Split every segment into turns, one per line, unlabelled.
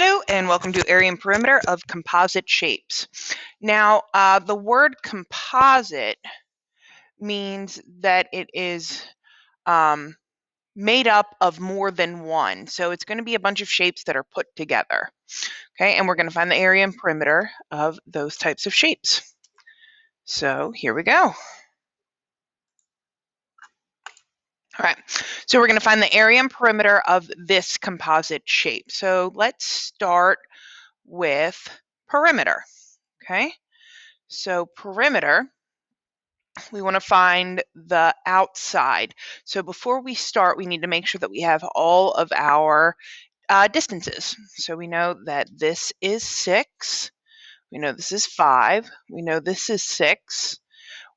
Hello and welcome to Area and Perimeter of Composite Shapes. Now, the word composite means that it is made up of more than one. So it's going to be a bunch of shapes that are put together. Okay, and we're going to find the area and perimeter of those types of shapes. So here we go. All right, so we're going to find the area and perimeter of this composite shape. So let's start with perimeter. Okay, so perimeter, we want to find the outside. So before we start, we need to make sure that we have all of our distances. So we know that this is 6. We know this is 5. We know this is 6.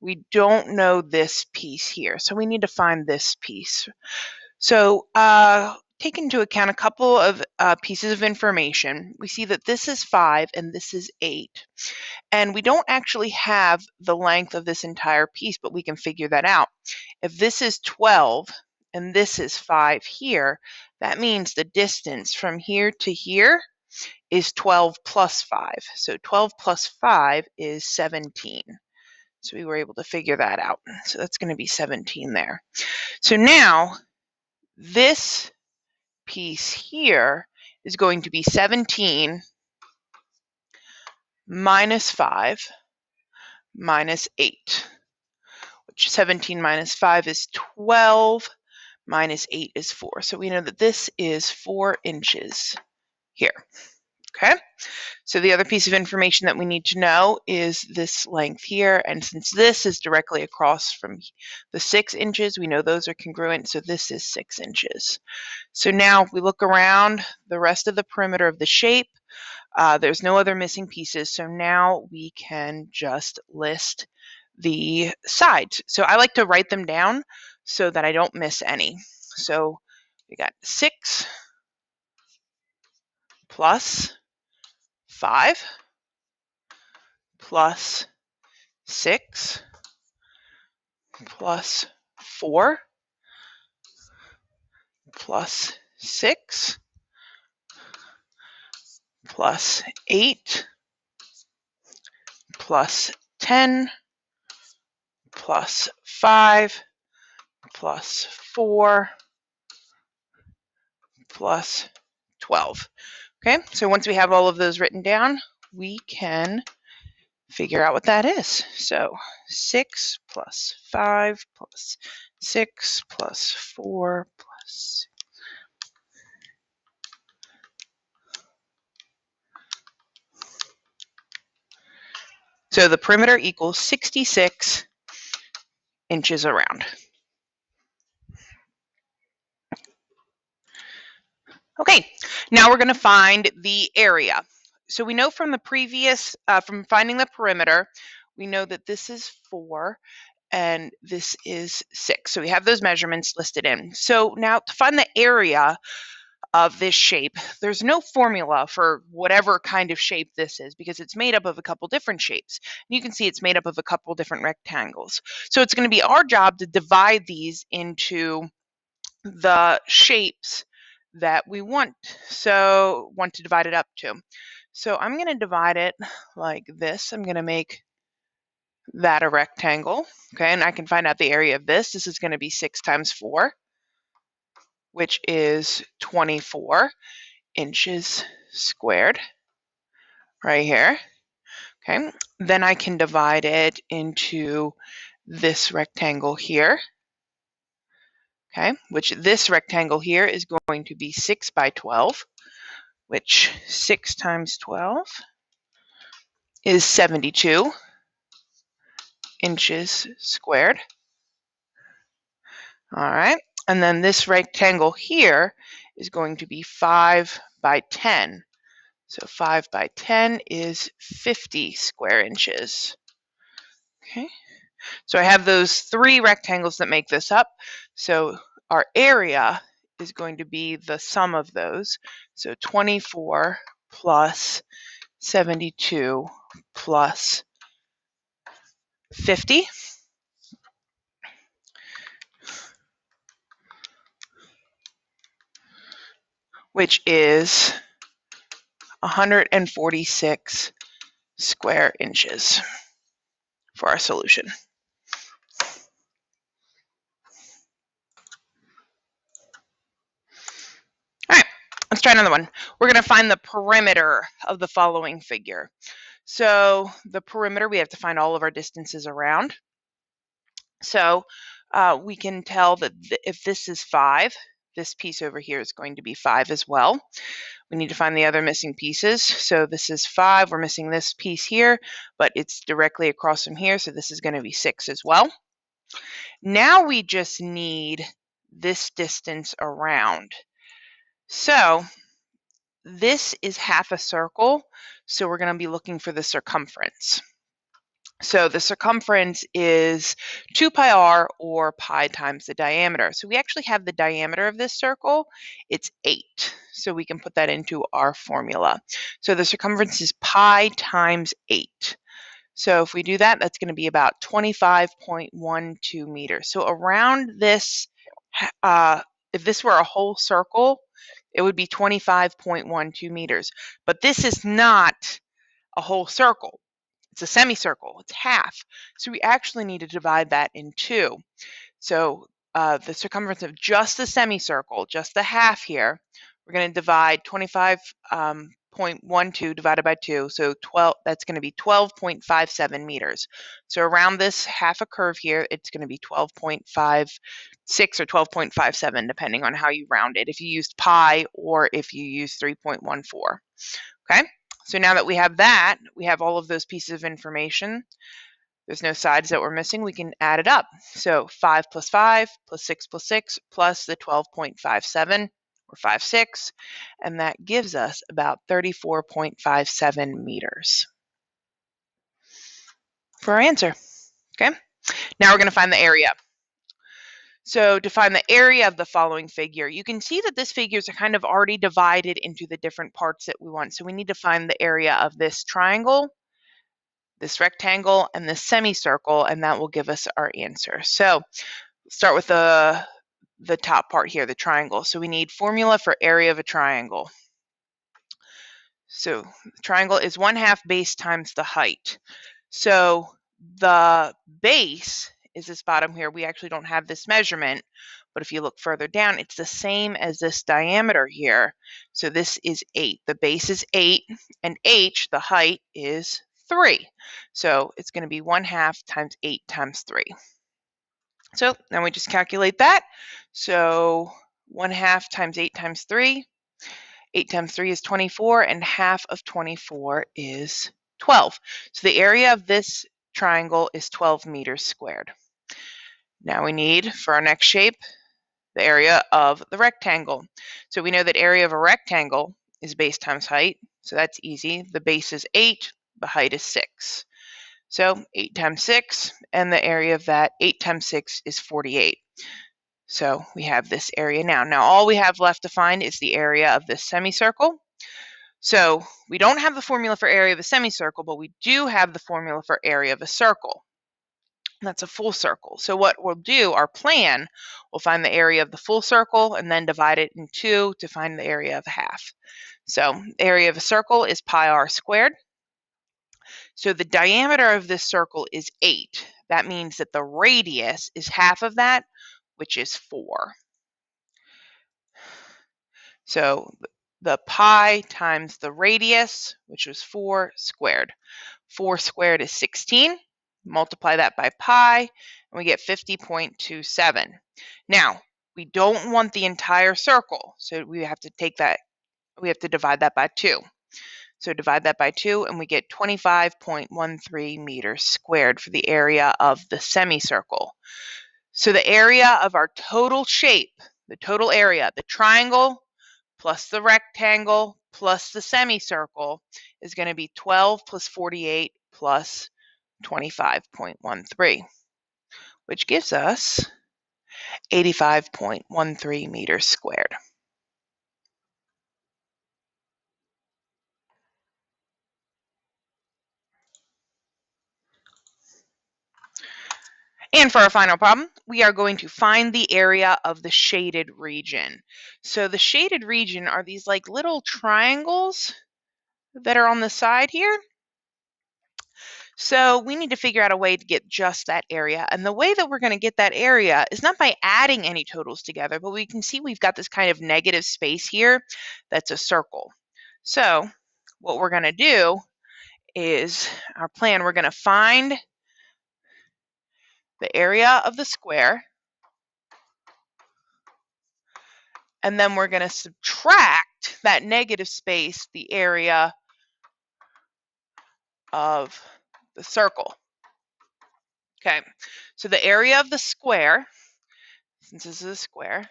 We don't know this piece here. So we need to find this piece. So take into account a couple of pieces of information. We see that this is 5 and this is 8. And we don't actually have the length of this entire piece, but we can figure that out. If this is 12 and this is 5 here, that means the distance from here to here is 12 plus 5. So 12 plus 5 is 17. So we were able to figure that out. So that's going to be 17 there. So now this piece here is going to be 17 minus 5 minus 8, which 17 minus 5 is 12, minus 8 is 4. So we know that this is 4 inches here. Okay, so the other piece of information that we need to know is this length here, and since this is directly across from the 6 inches, we know those are congruent, so this is 6 inches. So now if we look around the rest of the perimeter of the shape, there's no other missing pieces, so now we can just list the sides. So I like to write them down so that I don't miss any. So we got 6 plus 5 plus 6 plus 4 plus 6 plus 8 plus 10 plus 5 plus 4 plus 12. Okay, so once we have all of those written down, we can figure out what that is. So 6 plus 5 plus 6 plus 4 plus 6. So the perimeter equals 66 inches around. Okay, now we're going to find the area. So we know from the previous, from finding the perimeter, we know that this is 4 and this is 6. So we have those measurements listed in. So now to find the area of this shape, there's no formula for whatever kind of shape this is because it's made up of a couple different shapes. And you can see it's made up of a couple different rectangles. So it's going to be our job to divide these into the shapes that we want to divide it up to. So I'm going to divide it like this. I'm going to make that a rectangle. Okay, and I can find out the area of this. This is going to be 6 times 4, which is 24 inches squared right here. Okay, then I can divide it into this rectangle here. Okay, which this rectangle here is going to be 6 by 12, which 6 times 12 is 72 inches squared. All right, and then this rectangle here is going to be 5 by 10. So 5 by 10 is 50 square inches. Okay, so I have those 3 rectangles that make this up. So our area is going to be the sum of those. So 24 plus 72 plus 50, which is 146 square inches for our solution. All right, let's try another one. We're going to find the perimeter of the following figure. So the perimeter, we have to find all of our distances around. So we can tell that if this is 5, this piece over here is going to be 5 as well. We need to find the other missing pieces. So this is 5. We're missing this piece here, but it's directly across from here, so this is going to be 6 as well. Now we just need this distance around. So this is half a circle, so we're going to be looking for the circumference. So the circumference is 2 pi r, or pi times the diameter. So we actually have the diameter of this circle. It's 8. So we can put that into our formula. So the circumference is pi times 8. So if we do that, that's going to be about 25.12 meters. So around this, if this were a whole circle, it would be 25.12 meters. But this is not a whole circle. It's a semicircle. It's half. So we actually need to divide that in 2. So the circumference of just the semicircle, just the half here, we're going to divide 25.12 divided by 2. So 12. That's going to be 12.57 meters. So around this half a curve here, it's going to be 12.56 or 12.57, depending on how you round it, if you used pi or if you used 3.14. Okay. So now that we have that, we have all of those pieces of information. There's no sides that we're missing. We can add it up. So 5 plus 5 plus 6 plus 6 plus the 12.57 or 56, and that gives us about 34.57 meters for our answer. Okay. Now we're going to find the area. So to find the area of the following figure, you can see that this figures are kind of already divided into the different parts that we want. So we need to find the area of this triangle, this rectangle, and this semicircle, and that will give us our answer. So start with the top part here, the triangle. So we need formula for area of a triangle. So the triangle is 1/2 base times the height. So the base is this bottom here. We actually don't have this measurement, but if you look further down, it's the same as this diameter here. So this is 8. The base is 8, and h, the height, is 3. So it's going to be 1/2 times 8 times 3. So now we just calculate that. So 1/2 times 8 times 3. 8 times 3 is 24, and half of 24 is 12. So the area of this triangle is 12 meters squared. Now we need, for our next shape, the area of the rectangle. So we know that area of a rectangle is base times height, so that's easy. The base is 8, the height is 6. So 8 times 6, and the area of that, 8 times 6 is 48. So we have this area now. Now all we have left to find is the area of this semicircle. So we don't have the formula for area of a semicircle, but we do have the formula for area of a circle. That's a full circle. So what we'll do, our plan, we'll find the area of the full circle and then divide it in 2 to find the area of a half. So the area of a circle is pi r squared. So the diameter of this circle is 8. That means that the radius is half of that, which is 4. So the pi times the radius, which was 4 squared. 4 squared is 16. Multiply that by pi, and we get 50.27. Now, we don't want the entire circle, so we have to take that, we have to divide that by 2. So divide that by 2, and we get 25.13 meters squared for the area of the semicircle. So the area of our total shape, the total area, the triangle plus the rectangle plus the semicircle, is going to be 12 plus 48 plus 25.13, which gives us 85.13 meters squared. And for our final problem, we are going to find the area of the shaded region. So the shaded region are these like little triangles that are on the side here. So we need to figure out a way to get just that area. And the way that we're going to get that area is not by adding any totals together, but we can see we've got this kind of negative space here that's a circle. So what we're going to do is our plan, we're going to find the area of the square, and then we're going to subtract that negative space, the area of the circle. Okay, so the area of the square, since this is a square,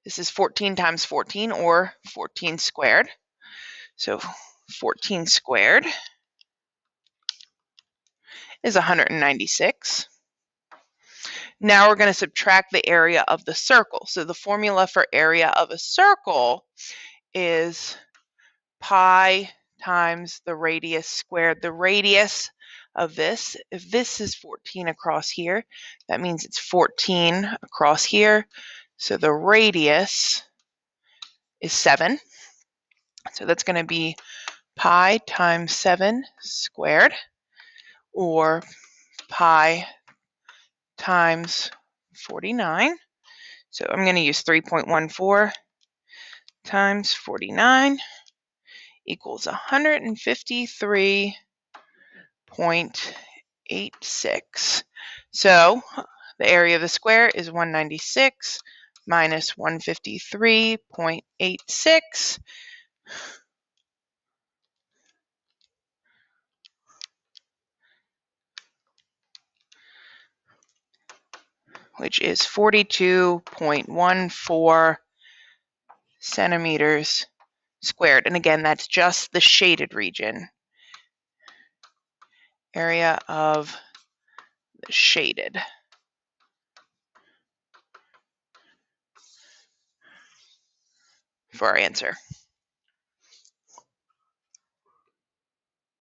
this is 14 times 14, or 14 squared. So 14 squared is 196. Now we're going to subtract the area of the circle. So the formula for area of a circle is pi times the radius squared. The radius of this, if this is 14 across here, that means it's 14 across here. So the radius is 7. So that's going to be pi times 7 squared, or pi times 49. So I'm going to use 3.14 times 49 equals 153.86. So the area of the square is 196 minus 153.86, which is 42.14 centimeters squared. And again, that's just the shaded region. Area of the shaded. For our answer.